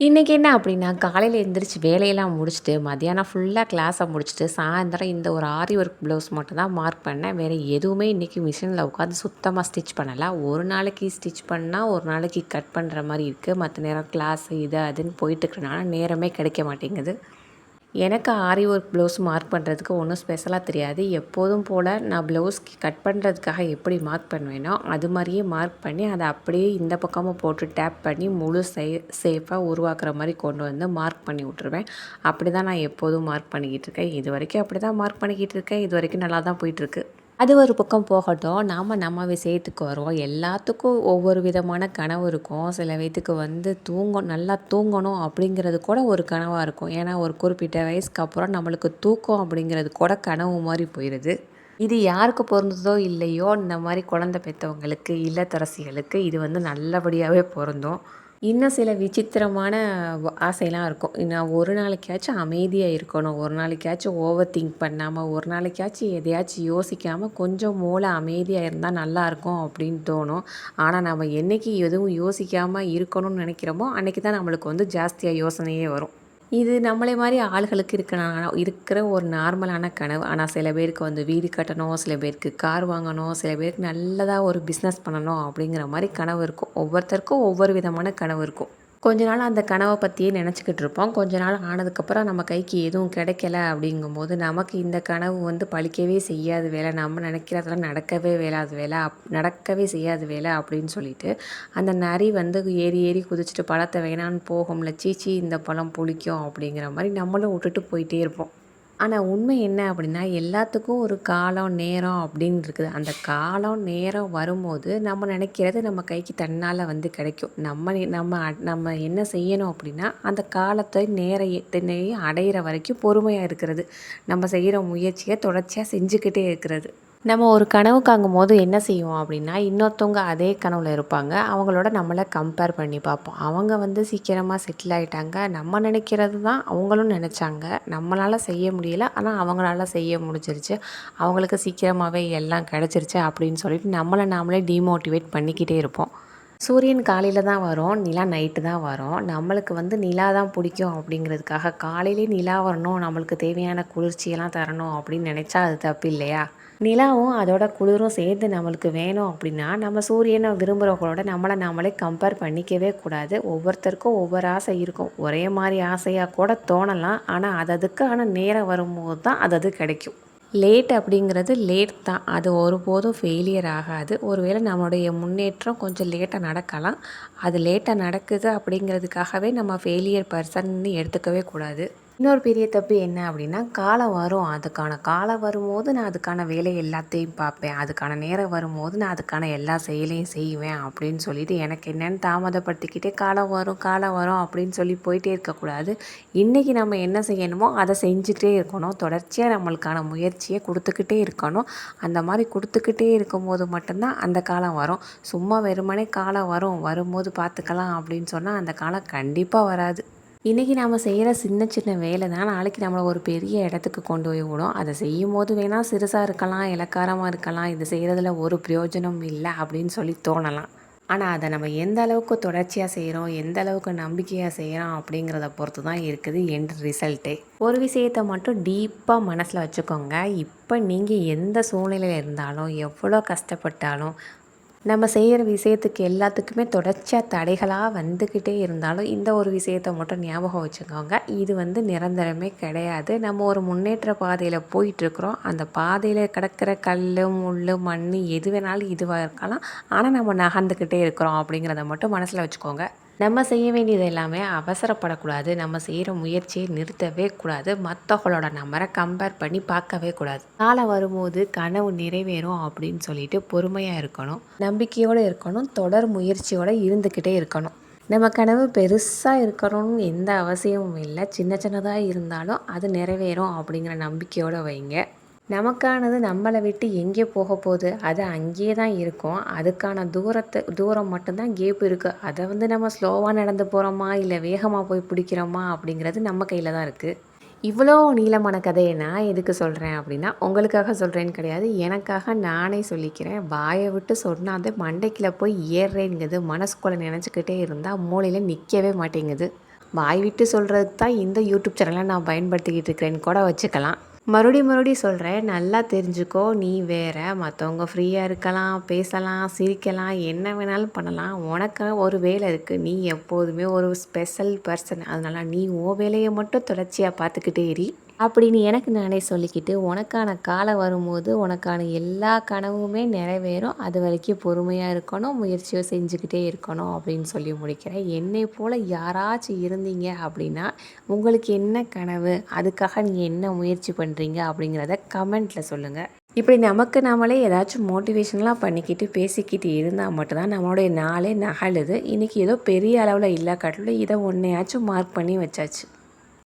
இன்னைக்கு என்ன அப்படின்னா, காலையில எந்திரிச்சு வேலையெல்லாம் முடிச்சுட்டு, மதியானம் ஃபுல்லா கிளாஸ முடிச்சுட்டு, சாயந்தரம் இந்த ஒரு ஆரி ஒர்க் ப்ளவுஸ் மட்டும் தான் மார்க் பண்ணேன். வேற எதுவுமே இன்னைக்கு மிஷின்ல உட்காந்து சுத்தமா ஸ்டிச் பண்ணல. ஒரு நாளைக்கு ஸ்டிச் பண்ணா, ஒரு நாளைக்கு கட் பண்ற மாரி இருக்கு. மத்த நேரம் கிளாஸ் இது அதுன்னு போயிட்டு இருக்கறனால நேரமே கிடைக்க மாட்டேங்குது. எனக்கு ஆரி ஒர்க் ப்ளவுஸ் மார்க் பண்ணுறதுக்கு ஒன்றும் ஸ்பெஷலாக தெரியாது. எப்போதும் போல் நான் ப்ளவுஸ்க்கு கட் பண்ணுறதுக்காக எப்படி மார்க் பண்ணுவேனோ அது மாதிரியே மார்க் பண்ணி அதை அப்படியே இந்த பக்கமும் போட்டு டேப் பண்ணி முழு சேஃபாக உருவாக்குற மாதிரி கொண்டு வந்து மார்க் பண்ணி விட்ருவேன். அப்படி தான் நான் எப்போதும் மார்க் பண்ணிக்கிட்டு இருக்கேன். இது வரைக்கும் அப்படி தான் மார்க் பண்ணிக்கிட்டு இருக்கேன். இது வரைக்கும் நல்லா தான் போயிட்டுருக்கு. அது ஒரு பக்கம் போகட்டும். நம்ம விஷயத்துக்கு வருவோம். எல்லாத்துக்கும் ஒவ்வொரு விதமான கனவு இருக்கும். சில பேத்துக்கு வந்து நல்லா தூங்கணும் அப்படிங்கிறது கூட ஒரு கனவா இருக்கும். ஏன்னா ஒரு குறிப்பிட்ட வயசுக்கு அப்புறம் நம்மளுக்கு தூக்கம் அப்படிங்கிறது கூட கனவு மாரி போயிருது. இது யாருக்கு பொருந்துதோ இல்லையோ, இந்த மாரி குழந்தை பெத்தவங்களுக்கு, இல்லத்தரசிகளுக்கு இது வந்து நல்லபடியாவே பொருந்தும். இன்னும் சில விசித்திரமான ஆசைலாம் இருக்கும். நான் ஒரு நாளைக்காச்சும் அமைதியா இருக்கணும். ஒரு நாளைக்காச்சும் ஓவர் திங்க் பண்ணாம, ஒரு நாளைக்காச்சும் எதையாச்சும் யோசிக்காம, கொஞ்சம் மூளை அமைதியா இருந்தா நல்லாயிருக்கும் அப்படின்னு தோணும். ஆனா, நம்ம என்னைக்கு எதுவும் யோசிக்காம இருக்கணும்னு நெனைக்கிறோமோ, அன்னைக்கு தான் நம்மளுக்கு வந்து ஜாஸ்தியா யோசனையே வரும். இது நம்மளை மாரி ஆள்களுக்கு இருக்கிற ஒரு நார்மலான கனவு. ஆனா சில பேருக்கு வந்து வீடு கட்டணும், சில பேருக்கு கார் வாங்கணும், சில பேருக்கு நல்லதா ஒரு பிஸ்னஸ் பண்ணணும் அப்படிங்கிற மாரி கனவு இருக்கும். ஒவ்வொருத்தருக்கும் ஒவ்வொரு விதமான கனவு இருக்கும். கொஞ்ச நாள் அந்த கனவ பத்தியே நெனச்சுக்கிட்டு இருப்போம். கொஞ்ச நாள் ஆனதுக்கப்புறம் நம்ம கைக்கு எதுவும் கிடைக்கல அப்படிங்கும்போது, நமக்கு இந்த கனவு வந்து பலிக்கவே செய்யாத வேலை, நம்ம நெனைக்கிறதெல்லாம் நடக்கவே செய்யாத வேலை அப்படின்னு சொல்லிட்டு, அந்த நரி வந்து ஏறி ஏறி குதிச்சுட்டு பழத்த வேணான்னு போகும்ல, "சீச்சீ இந்த பழம் புளிக்கும்" அப்படிங்கிற மாரி நம்மளும் விட்டுட்டு போயிட்டே இருப்போம். ஆனா உண்மை என்ன அப்படின்னா, எல்லாத்துக்கும் ஒரு காலம், நேரம் அப்படின்னு இருக்குது. அந்த காலம், நேரம் வரும்போது நம்ம நினைக்கிறது நம்ம கைக்கு தன்னால வந்து கிடைக்கும். நம்ம என்ன செய்யணும் அப்படின்னா, அந்த காலத்தை நேரத்தினையும் அடையிற வரைக்கும் பொறுமையா இருக்கிறது. நம்ம செய்கிற முயற்சியை தொடர்ச்சியா செஞ்சுக்கிட்டே இருக்கிறது. நம்ம ஒரு கனவு காணும்போது என்ன செய்வோம் அப்படின்னா, இன்னொருத்தவங்க அதே கனவுல இருப்பாங்க. அவங்களோட நம்மள கம்பேர் பண்ணி பார்ப்போம். அவங்க வந்து சீக்கிரமா செட்டில் ஆயிட்டாங்க. நம்ம நினைக்கிறது தான் அவங்களும் நினச்சாங்க. நம்மளால செய்ய முடியல. ஆனா அவங்களால செய்ய முடிஞ்சிருச்சு. அவங்களுக்கு சீக்கிரமாவே எல்லாம் கிடைச்சிருச்சு அப்படின்னு சொல்லிட்டு நம்மள நாமளே டிமோட்டிவேட் பண்ணிக்கிட்டே இருப்போம். சூரியன் காலையில தான் வரும். நிலா நைட்டு தான் வரும். நம்மளுக்கு வந்து நிலா தான் பிடிக்கும் அப்படிங்கிறதுக்காக காலையிலே நிலா வரணும், நம்மளுக்கு தேவையான குளிர்ச்சியெல்லாம் தரணும் அப்படின்னு நினச்சா அது தப்பு இல்லையா? நிலாவும் அதோட குளிரும் சேர்ந்து நம்மளுக்கு வேணும் அப்படின்னா, நம்ம சூரியனை விரும்புகிறவங்களோட நம்மளை நாமளே கம்பேர் பண்ணிக்கவே கூடாது. ஒவ்வொருத்தருக்கும் ஒவ்வொரு ஆசை இருக்கும். ஒரே மாதிரி ஆசையாக கூட தோணலாம். ஆனால் அதுக்கான நேரம் வரும்போது தான் அது கிடைக்கும். லேட் அப்படிங்கிறது லேட் தான். அது ஒருபோதும் ஃபெயிலியர் ஆகாது. ஒருவேளை நம்மளுடைய முன்னேற்றம் கொஞ்சம் லேட்டாக நடக்கலாம். அது லேட்டாக நடக்குது அப்படிங்கிறதுக்காகவே நம்ம ஃபெயிலியர் பர்சன்னு எடுத்துக்கவே கூடாது. இன்னொரு பெரிய தப்பு என்ன அப்படின்னா, காலம் வரும். அதுக்கான காலம் வரும்போது நான் அதுக்கான வேலை எல்லாத்தையும் பார்ப்பேன். அதுக்கான நேரம் வரும்போது நான் அதுக்கான எல்லா செயலையும் செய்வேன் அப்படின்னு சொல்லிட்டு, எனக்கு என்னன்னு தாமதப்படுத்திக்கிட்டே காலம் வரும் அப்படின்னு சொல்லி போயிட்டே இருக்கக்கூடாது. இன்றைக்கி நம்ம என்ன செய்யணுமோ அதை செஞ்சுட்டே இருக்கணும். தொடர்ச்சியாக நம்மளுக்கான முயற்சியை கொடுத்துக்கிட்டே இருக்கணும். அந்த மாதிரி கொடுத்துக்கிட்டே இருக்கும்போது மட்டும்தான் அந்த காலம் வரும். சும்மா வெறுமனே காலம் வரும்போது பார்த்துக்கலாம் அப்படின்னு சொன்னால் அந்த காலம் கண்டிப்பாக வராது. இன்றைக்கி நாம் செய்கிற சின்ன சின்ன வேலை தான் நாளைக்கு நம்மளை ஒரு பெரிய இடத்துக்கு கொண்டு போய் விடும். அதை செய்யும்போது வேணால் சிறுசாக இருக்கலாம், இளக்காரமாக இருக்கலாம், இது செய்கிறதுல ஒரு பிரயோஜனம் இல்லை அப்படின்னு சொல்லி தோணலாம். ஆனால் அதை நம்ம எந்த அளவுக்கு தொடர்ச்சியாக செய்கிறோம், எந்த அளவுக்கு நம்பிக்கையாக செய்கிறோம் அப்படிங்கிறத பொறுத்து தான் இருக்குது எண்ட் ரிசல்ட்டே. ஒரு விஷயத்தை மட்டும் டீப்பாக மனசில் வச்சுக்கோங்க. இப்போ நீங்கள் எந்த சூழ்நிலையில் இருந்தாலும், எவ்வளோ கஷ்டப்பட்டாலும், நம்ம செய்கிற விஷயத்துக்கு எல்லாத்துக்குமே தொடர்ச்சியாக தடைகளாக வந்துக்கிட்டே இருந்தாலும், இந்த ஒரு விஷயத்த மட்டும் ஞாபகம் வச்சுக்கோங்க. இது வந்து நிரந்தரமே கிடையாது. நம்ம ஒரு முன்னேற்ற பாதையில் போயிட்டுருக்குறோம். அந்த பாதையில் கிடக்கிற கல், முள், மண் எது வேணாலும் இதுவாக இருக்கலாம். ஆனால் நம்ம நகர்ந்துக்கிட்டே இருக்கிறோம் அப்படிங்கிறத மட்டும் மனசில் வச்சுக்கோங்க. நம்ம செய்ய வேண்டியது எல்லாமே அவசரப்படக்கூடாது. நம்ம செய்கிற முயற்சியை நிறுத்தவே கூடாது. மற்றவங்களோட நம்பரை கம்பேர் பண்ணி பார்க்கவே கூடாது. காலம் வரும்போது கனவு நிறைவேறும் அப்படின்னு சொல்லிட்டு பொறுமையாக இருக்கணும். நம்பிக்கையோடு இருக்கணும். தொடர் முயற்சியோடு இருந்துக்கிட்டே இருக்கணும். நம்ம கனவு பெருசாக இருக்கணும்னு எந்த அவசியமும் இல்லை. சின்ன சின்னதாக இருந்தாலும் அது நிறைவேறும் அப்படிங்கிற நம்பிக்கையோடு வைங்க. நமக்கானது நம்மளை விட்டு எங்கே போக போகுது, அது அங்கேயே தான் இருக்கும். அதுக்கான தூரம் மட்டும்தான் கேப் இருக்குது. அதை வந்து நம்ம ஸ்லோவாக நடந்து போகிறோமா இல்லை வேகமாக போய் பிடிக்கிறோமா அப்படிங்கிறது நம்ம கையில் தான் இருக்குது. இவ்வளோ நீளமான கதையை நான் எதுக்கு சொல்கிறேன் அப்படின்னா, உங்களுக்காக சொல்கிறேன்னு கிடையாது, எனக்காக நானே சொல்லிக்கிறேன். வாயை விட்டு சொன்னால் அது மண்டைக்குள்ள போய் ஏறுறேங்குது. மனசுக்குள்ளே நினச்சிக்கிட்டே இருந்தால் மூளையில் நிற்கவே மாட்டேங்குது. வாய் விட்டு சொல்கிறது தான் இந்த யூடியூப் சேனலை நான் பயன்படுத்திக்கிட்டு இருக்கிறேன்னு கூட வச்சுக்கலாம். மறுபடியும் சொல்கிறேன், நல்லா தெரிஞ்சுக்கோ. நீ வேறு, மற்றவங்க ஃப்ரீயாக இருக்கலாம், பேசலாம், சிரிக்கலாம், என்ன வேணாலும் பண்ணலாம். உனக்கு ஒரு வேலை இருக்குது. நீ எப்போதுமே ஒரு ஸ்பெஷல் பர்சன். அதனால் நீ உன் வேலையை மட்டும் தொடர்ச்சியாக பார்த்துக்கிட்டே இரு அப்படின்னு எனக்கு நானே சொல்லிக்கிட்டு, உனக்கான காலம் வரும்போது உனக்கான எல்லா கனவுமே நிறைவேறும். அது வரைக்கும் பொறுமையாக இருக்கணும், முயற்சியை செஞ்சுக்கிட்டே இருக்கணும் அப்படின்னு சொல்லி முடிக்கிறேன். என்னை போல் யாராச்சும் இருந்தீங்க அப்படின்னா, உங்களுக்கு என்ன கனவு, அதுக்காக நீங்கள் என்ன முயற்சி பண்ணுறீங்க அப்படிங்கிறத கமெண்ட்டில் சொல்லுங்கள். இப்படி நமக்கு நாமளே ஏதாச்சும் மோட்டிவேஷனலாக பண்ணிக்கிட்டு பேசிக்கிட்டு இருந்தால் மட்டும்தான் நம்மளுடைய நாளே நகழுது. இன்றைக்கி ஏதோ பெரிய அளவில் இல்லாக்காட்டிலும் இதை ஒன்றையாச்சும் மார்க் பண்ணி வச்சாச்சு.